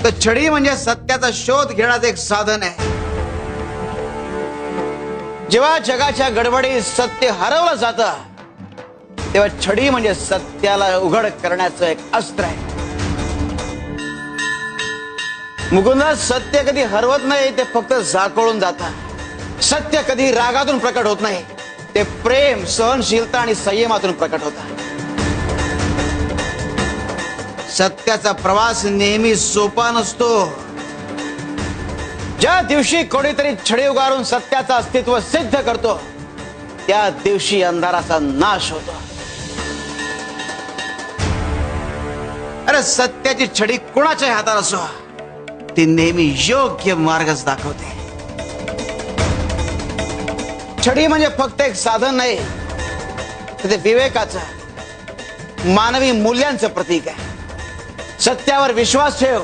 तर छडी म्हणजे सत्याचा शोध घेण्याचं एक साधन आहे। जेव्हा जगाच्या गडबडीत सत्य हरवलं जातं तेव्हा छडी म्हणजे सत्याला उघड करण्याचं एक अस्त्र आहे। मुकुंद, सत्य कधी हरवत नाही, ते फक्त झाकोळून जातं। सत्य कधी रागातून प्रकट होत नाही, ते प्रेम, सहनशीलता आणि संयमातून प्रकट होतं। सत्याचा प्रवास नेहमी सोपा नसतो। ज्या दिवशी कोणीतरी छडी उगारून सत्याचं अस्तित्व सिद्ध करतो त्या दिवशी अंधाराचा नाश होतो। अरे सत्याची छडी कोणाच्या हातात असो, ती नेहमी योग्य मार्गच दाखवते। छडी म्हणजे फक्त एक साधन नाही, तर ते विवेकाचं, मानवी मूल्यांचं प्रतीक आहे। सत्यावर विश्वास ठेव,